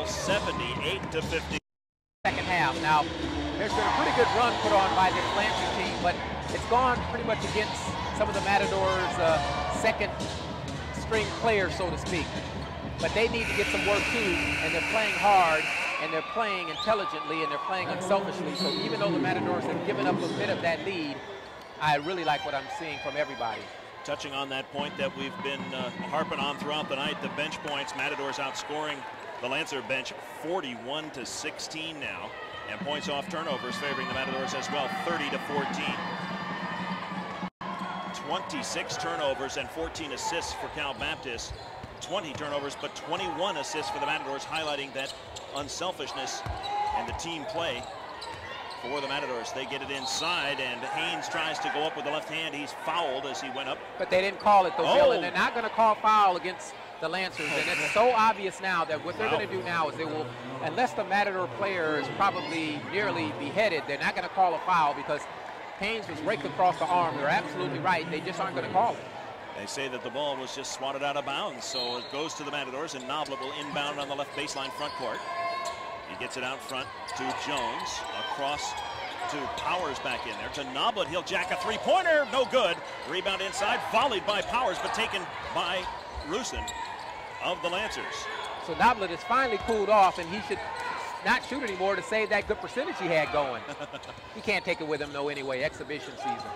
78-50. Second half. Now, there's been a pretty good run put on by this Lancer team, but it's gone pretty much against some of the Matadors' second string players, so to speak. But they need to get some work too, and they're playing hard, and they're playing intelligently, and they're playing unselfishly. So even though the Matadors have given up a bit of that lead, I really like what I'm seeing from everybody. Touching on that point that we've been harping on throughout the night, the bench points, Matadors outscoring the Lancer bench 41-16 now, and points off turnovers favoring the Matadors as well, 30-14. 26 turnovers and 14 assists for Cal Baptist. 20 turnovers, but 21 assists for the Matadors, highlighting that unselfishness and the team play for the Matadors. They get it inside, and Haynes tries to go up with the left hand. He's fouled as he went up. But they didn't call it, though, Bill, and they're not going to call foul against the Lancers. And it's so obvious now that what they're going to do now is they will, unless the Matador player is probably nearly beheaded, they're not going to call a foul because Haynes was raked across the arm. They're absolutely right. They just aren't going to call it. They say that the ball was just swatted out of bounds, so it goes to the Matadors, and Noblet will inbound on the left baseline front court. He gets it out front to Jones, across to Powers back in there, to Noblet. He'll jack a three-pointer, no good. Rebound inside, volleyed by Powers, but taken by Rusin of the Lancers. So Noblet has finally cooled off, and he should not shoot anymore to save that good percentage he had going. He can't take it with him, though, anyway, exhibition season.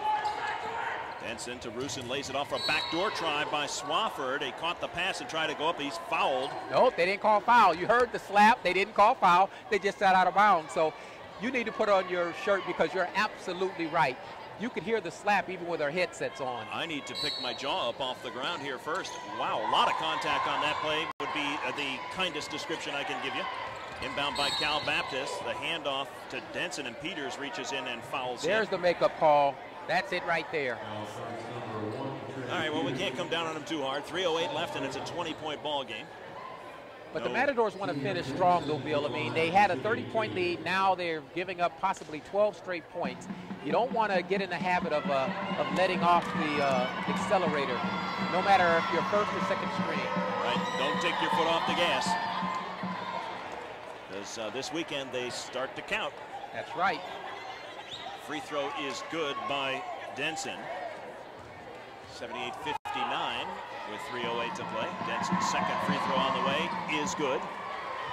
Denson to Rusin, lays it off for a backdoor try by Swafford. He caught the pass and tried to go up. He's fouled. Nope, they didn't call foul. You heard the slap. They didn't call foul. They just sat out of bounds. So you need to put on your shirt because you're absolutely right. You could hear the slap even with our headsets on. I need to pick my jaw up off the ground here first. Wow, a lot of contact on that play would be the kindest description I can give you. Inbound by Cal Baptist. The handoff to Denson, and Peters reaches in and fouls him. There's the makeup call. That's it right there. All right, well, we can't come down on them too hard. 3:08 left, and it's a 20-point ball game. But the Matadors want to finish strong, though, Bill. I mean, they had a 30-point lead. Now they're giving up possibly 12 straight points. You don't want to get in the habit of letting off the accelerator, no matter if you're first or second string. Right, don't take your foot off the gas. Because this weekend they start to count. That's right. Free throw is good by Denson. 78-59 with 3:08 to play. Denson's second free throw on the way is good.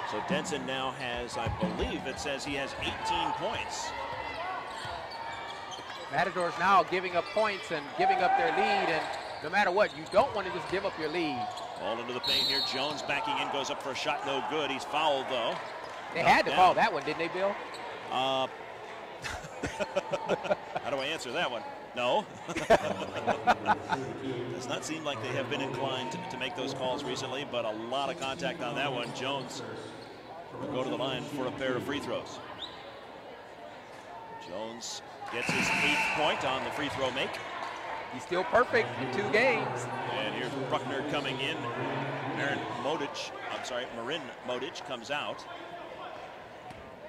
So Denson now has, I believe it says he has 18 points. Matadors now giving up points and giving up their lead, and no matter what, you don't want to just give up your lead. Ball into the paint here. Jones backing in, goes up for a shot, no good. He's fouled though. They had to call that one, didn't they, Bill? How do I answer that one? No. Does not seem like they have been inclined to make those calls recently, but a lot of contact on that one. Jones will go to the line for a pair of free throws. Jones gets his 8th point on the free throw make. He's still perfect in 2 games. And here's Bruckner coming in. Marin Modic comes out.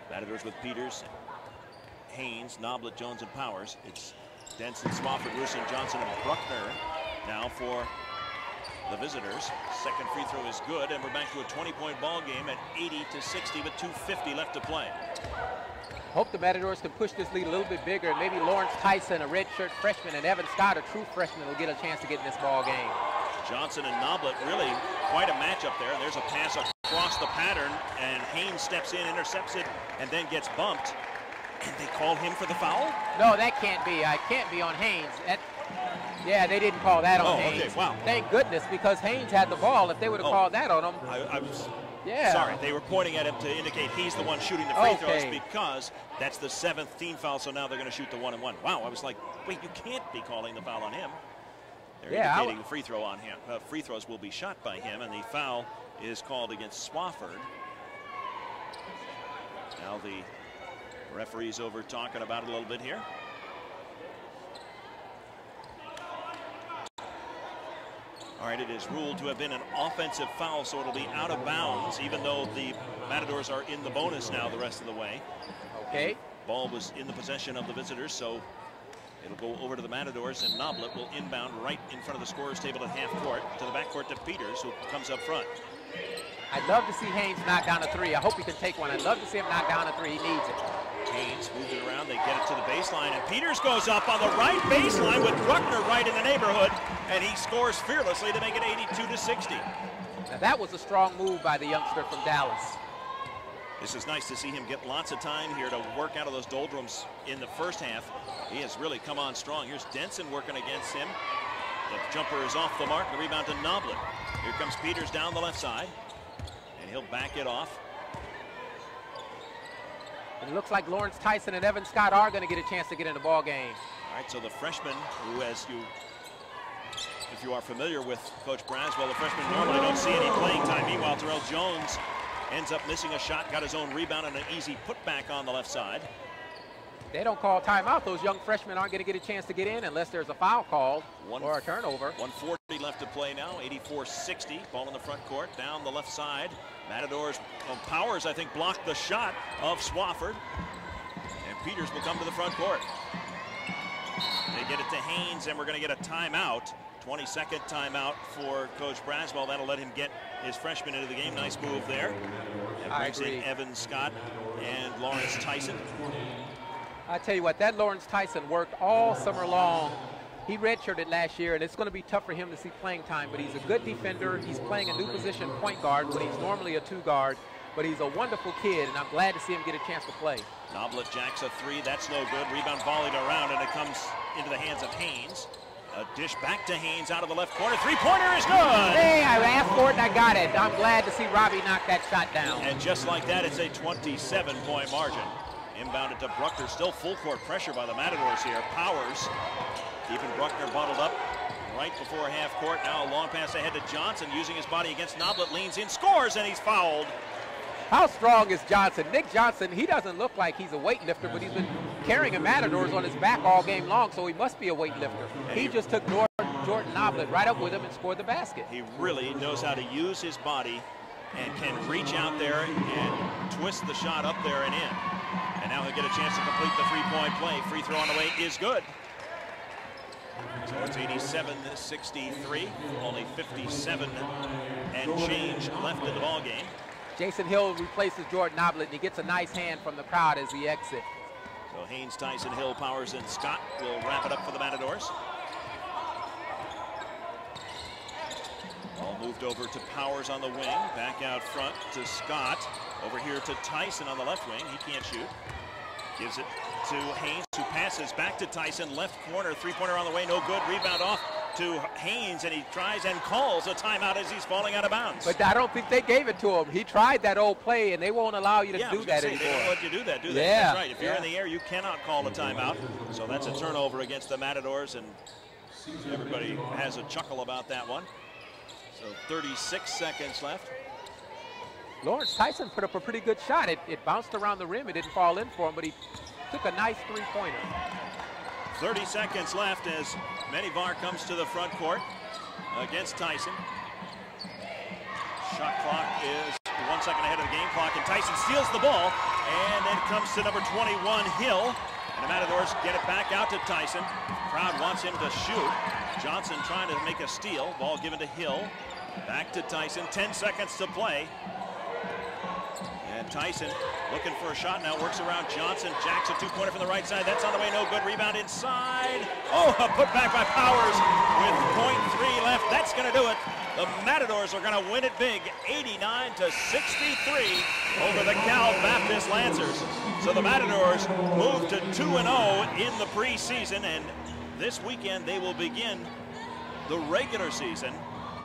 Matadors with Peters, Haynes, Noblet, Jones, and Powers. It's Denson, Swafford, Rusin, Johnson, and Bruckner now for the visitors. Second free throw is good, and we're back to a 20-point ball game at 80-60 with 2:50 left to play. Hope the Matadors can push this lead a little bit bigger, and maybe Lawrence Tyson, a redshirt freshman, and Evan Scott, a true freshman, will get a chance to get in this ball game. Johnson and Noblet, really quite a matchup there. There's a pass across the pattern, and Haynes steps in, intercepts it, and then gets bumped. And they call him for the foul? No, that can't be. I can't be on Haynes. Yeah, they didn't call that on Haynes. Okay, wow. Thank goodness, because Haynes had the ball. If they would have called that on him. I was yeah. Sorry, they were pointing at him to indicate he's the one shooting the free throws because that's the 7th team foul, so now they're going to shoot the 1-and-1. Wow, I was like, wait, you can't be calling the foul on him. They're indicating the free throw on him. Free throws will be shot by him, and the foul is called against Swafford. Now the referee's over talking about it a little bit here. All right, it is ruled to have been an offensive foul, so it'll be out of bounds, even though the Matadors are in the bonus now the rest of the way. Okay. Ball was in the possession of the visitors, so It'll go over to the Matadors, and Noblet will inbound right in front of the scorer's table at half court to the backcourt to Peters, who comes up front. I'd love to see Haynes knock down a three. I hope he can take one. I'd love to see him knock down a three. He needs it. Haynes moved it around. They get it to the baseline, and Peters goes up on the right baseline with Bruckner right in the neighborhood, and he scores fearlessly to make it 82-60. Now that was a strong move by the youngster from Dallas. This is nice to see him get lots of time here to work out of those doldrums in the first half. He has really come on strong. Here's Denson working against him. The jumper is off the mark. The rebound to Noblet. Here comes Peters down the left side, and he'll back it off. It looks like Lawrence Tyson and Evan Scott are going to get a chance to get in the ball game. All right, so the freshman, who, if you are familiar with Coach Braswell, the freshmen normally don't see any playing time. Meanwhile, Terrell Jones ends up missing a shot, got his own rebound and an easy putback on the left side. They don't call timeout. Those young freshmen aren't going to get a chance to get in unless there's a foul called or a turnover. 1:40 left to play now, 84-60. Ball in the front court, down the left side. Matadors, Powers, I think, blocked the shot of Swafford. And Peters will come to the front court. They get it to Haynes, and we're going to get a timeout. 22nd timeout for Coach Braswell. That'll let him get his freshman into the game. Nice move there. That brings in Evan Scott and Lawrence Tyson. I tell you what, that Lawrence Tyson worked all summer long. He redshirted last year, and it's going to be tough for him to see playing time, but he's a good defender. He's playing a new position, point guard, when he's normally a two guard, but he's a wonderful kid, and I'm glad to see him get a chance to play. Noblet jacks a three. That's no good. Rebound volleyed around, and it comes into the hands of Haynes. A dish back to Haynes out of the left corner. Three-pointer is good. Hey, I asked for it and I got it. I'm glad to see Robbie knock that shot down. And just like that, it's a 27-point margin. Inbounded to Bruckner. Still full court pressure by the Matadors here. Powers keeping Bruckner bottled up right before half court. Now a long pass ahead to Johnson, using his body against Noblet. Leans in, scores, and he's fouled. How strong is Johnson? Nick Johnson, he doesn't look like he's a weightlifter, but he's been carrying a Matadors on his back all game long, so he must be a weightlifter. He just took Jordan Noblet right up with him and scored the basket. He really knows how to use his body and can reach out there and twist the shot up there and in. And now he'll get a chance to complete the three-point play. Free throw on the way is good. So it's 87-63, only 57 and change left in the ball game. Jason Hill replaces Jordan Noblet, and he gets a nice hand from the crowd as he exits. So Haynes, Tyson, Hill, Powers, and Scott will wrap it up for the Matadors. Ball moved over to Powers on the wing, back out front to Scott. Over here to Tyson on the left wing. He can't shoot. Gives it to Haynes, who passes back to Tyson. Left corner, three-pointer on the way, no good. Rebound off to Haynes, and he tries and calls a timeout as he's falling out of bounds. But I don't think they gave it to him. He tried that old play, and they won't allow you to do that anymore. They don't let you do that, do they? Yeah. That's right. If you're in the air, you cannot call a timeout. So that's a turnover against the Matadors, and everybody has a chuckle about that one. So 36 seconds left. Lawrence Tyson put up a pretty good shot. It bounced around the rim. It didn't fall in for him, but he took a nice three-pointer. 30 seconds left as Menivar comes to the front court against Tyson. Shot clock is 1 second ahead of the game clock, and Tyson steals the ball, and then comes to number 21, Hill. And the Matadors get it back out to Tyson. Crowd wants him to shoot. Johnson trying to make a steal. Ball given to Hill. Back to Tyson. 10 seconds to play. And Tyson looking for a shot now. Works around Johnson. Jacks a two-pointer from the right side. That's on the way. No good. Rebound inside. Oh, a putback by Powers with .3 left. That's going to do it. The Matadors are going to win it big, 89-63 over the Cal Baptist Lancers. So the Matadors move to 2-0 in the preseason, and this weekend they will begin the regular season